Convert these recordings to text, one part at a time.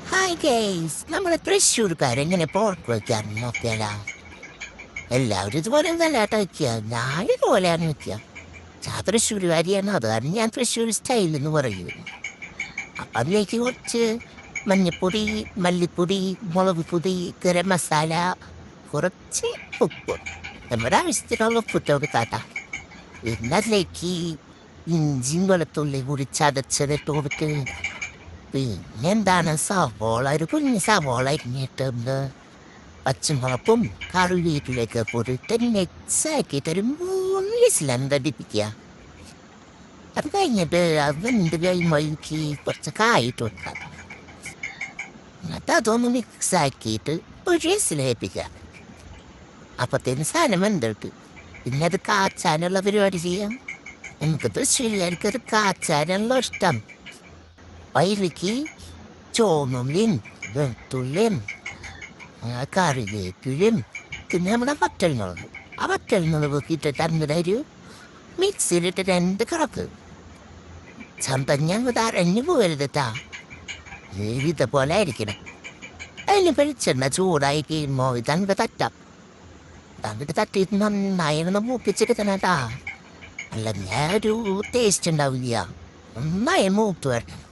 Hi guys, നമ്മുടെ തൃശ്ശൂർക്കാരെങ്ങനെ pork വയ്ക്കാൻ നോക്കിയാലാ? എല്ലാവരും ഇതുപോലെ നല്ലതായിട്ട് വയ്ക്കുക, ഞാൻ ഇതുപോലെയാണ് വയ്ക്കുക. തൃശ്ശൂർകാരിയാണ്, അത് കാരണം ഞാൻ തൃശ്ശൂർ സ്റ്റൈൽ എന്ന് പറയും. അപ്പം അതിലേക്ക് കുറച്ച് മഞ്ഞപ്പൊടി, മല്ലിപ്പൊടി, മുളക് പൊടി, ഗരം മസാല, കുറച്ച് ഉപ്പ്, നമ്മുടെ ആവശ്യത്തിനുള്ള ഉപ്പിട്ട് കൊടുക്കാട്ടാ. പിന്നെ അതിലേക്ക് ഇഞ്ചിയും വെളുത്തുള്ളി കൂടി ചതച്ചതിട്ട് കൊടുക്കുക. പിന്നെന്താണ് സവോള, ഒരു കുഞ്ഞ് സവോള അരിഞ്ഞിട്ടുണ്ട്, പച്ചമുളകും കറിവേപ്പിലേക്ക് പൊടിയിട്ട് മിക്സാക്കിയിട്ട് ഒരു 3 വിസിലടിപ്പിക്കുക. അത് കഴിഞ്ഞിട്ട് അത് വെന്ത് കഴിയുമ്പോഴേക്ക് കുറച്ച് കായിട്ട് കൊടുക്കാം. എന്നിട്ട് അതൊന്ന് മിക്സാക്കിയിട്ട് ഒരു വിസിലേൽപ്പിക്കുക. അപ്പത്തേന് സാധനം വെന്തിട്ട് പിന്നെ അത് കാച്ചാനുള്ള പരിപാടി ചെയ്യാം. നമുക്ക് തൃശ്ശൂരിക്കാർക്ക് അത് കാച്ചാനുള്ള ഇഷ്ടം. അതിലേക്ക് ചുവന്നുള്ളിയും വെളുത്തുള്ളിയും കറിവേപ്പിലയും പിന്നെ നമ്മുടെ വറ്റൽമുളക്, ആ വറ്റൽമുളക് ഇട്ടിട്ട് അന്നൊരു മിക്സിയിലിട്ട് 2 കറക്ക് ചന്തഞ്ഞ അരഞ്ഞു പോകരുതട്ടാ. ഇതേപോലെ ആയിരിക്കണം. അതിന് വെളിച്ചെണ്ണ ചൂടായി കഴിയുമ്പോൾ ഇതങ്ങ് തട്ടാം. തന്നിട്ട് തട്ടിയിട്ട് നന്നായി മൂപ്പിച്ചെടുക്കണട്ടാ. അല്ലെങ്കിൽ ഒരു ടേസ്റ്റ് ഉണ്ടാവില്ല. നന്നായി മൂത്ത് വരണം.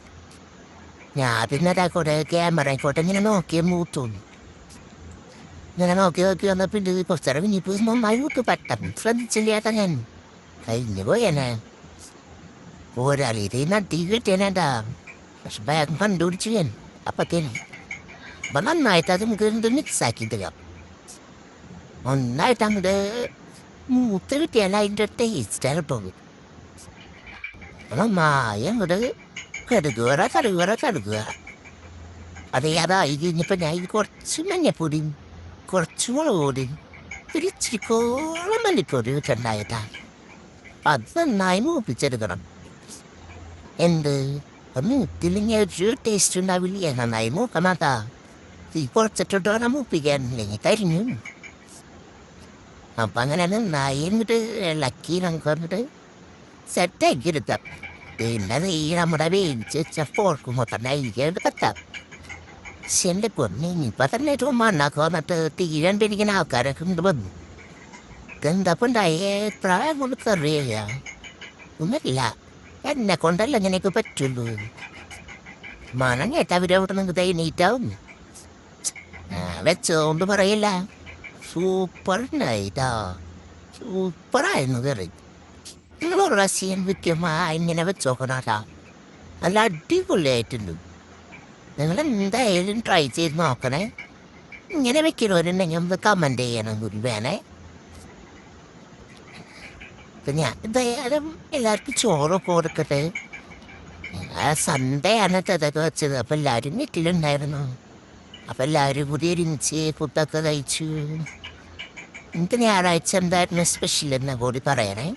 ഞാൻ പിന്നെ അതാക്കോട്ടെ ക്യാമറ ആയിക്കോട്ടെ ഇങ്ങനെ നോക്കിയ മൂത്തോന്നു. ഇങ്ങനെ നോക്കി വന്നാൽ പിന്നെ കുറച്ചേരം പിന്നിപ്പോൾ നന്നായി മൂത്ത് പെട്ടെന്ന് ശ്രദ്ധിച്ചില്ലാത്ത ഞാൻ കഴിഞ്ഞു പോയേനെ. ഒരാളിത് നട്ടി കിട്ടിയനേട്ടാ. പക്ഷെ ബാഗ് കണ്ടുപിടിച്ചു ഞാൻ അപ്പത്തേനും. അപ്പം നന്നായിട്ട് അത് നമുക്ക് എന്ത് മിക്സാക്കി തരാം. നന്നായിട്ട് അങ്ങോട്ട് മൂത്ത് കിട്ടിയാൽ അതിൻ്റെ ടേസ്റ്റ് എളുപ്പം. നന്നായി അങ്ങോട്ട് കടുകുക. അതായി കഴിഞ്ഞപ്പോൾ ഞാൻ കുറച്ച് മഞ്ഞപ്പൊടിയും കുറച്ച് മുളക് പൊടിയും ഒരു ഇച്ചിരിക്കോളം മല്ലിപ്പൊടി ഉണ്ടായിട്ടാണ്. അത് നന്നായി മൂപ്പിച്ചെടുക്കണം. മൂത്തില്ലെങ്കിൽ ഒരു ടേസ്റ്റ് ഉണ്ടാവില്ല. നന്നായി മൂക്കമാട്ടാ. തീ കുറച്ചിട്ടിട്ട് വേണം മൂപ്പിക്കാനില്ലെങ്കിൽ കരിഞ്ഞു. അപ്പം അങ്ങനെ നന്നായി എന്നിട്ട് ഇളക്കി നമുക്ക് വന്നിട്ട് സെറ്റാക്കി എടുക്കാം. പിന്നെ ഈ നമ്മുടെ വേവിച്ച് വെച്ച പോർക്ക് മൊത്തം അരിക്കേണ്ട കത്താം. പക്ഷെ എൻ്റെ പൊന്നെ ഇനിയിപ്പോൾ തന്നെ ഏറ്റവും മണ്ണാക്കുക വന്നിട്ട് തീരാൻ പിടിക്കുന്ന ആൾക്കാരൊക്കെ ഉണ്ട് വന്നു. എന്തപ്പം ഉണ്ടായേ പ്രായം കൊണ്ട് കറിയ ഒന്നുമില്ല. എന്നെ കൊണ്ടല്ല ഇങ്ങനെയൊക്കെ പറ്റുള്ളൂ. മണം കേട്ട അവരവിടെ നിങ്ങൾക്ക് തൈനീറ്റാവും. വെച്ചോണ്ട് പറയില്ല. സൂപ്പറുണ്ടായിട്ടാ, സൂപ്പറായിരുന്നു കറി. നിങ്ങളൊരു പ്രാവശ്യം വിൽക്കുമ്പോൾ ഇങ്ങനെ വെച്ചോക്കണോട്ടാ. നല്ല അടിപൊളിയായിട്ടുണ്ട്. നിങ്ങൾ എന്തായാലും ട്രൈ ചെയ്ത് നോക്കണേ. ഇങ്ങനെ വെക്കണവരുണ്ടെങ്കിൽ ഒന്ന് കമൻറ്റ് ചെയ്യണം കൂടി വേണേ. അപ്പം ഞാൻ എന്തായാലും എല്ലാവർക്കും ചോറൊക്കെ കൊടുക്കട്ടെ. സൺഡേയാണ് ഇതൊക്കെ വെച്ചത്. അപ്പം എല്ലാവരും വീട്ടിലുണ്ടായിരുന്നു. അപ്പം എല്ലാവരും കൂടി ഒരുമിച്ച് ഫുഡൊക്കെ കഴിച്ചു. എനിക്ക് ഞായറാഴ്ച എന്തായിരുന്നു സ്പെഷ്യൽ എന്ന് കൂടി പറയണേ.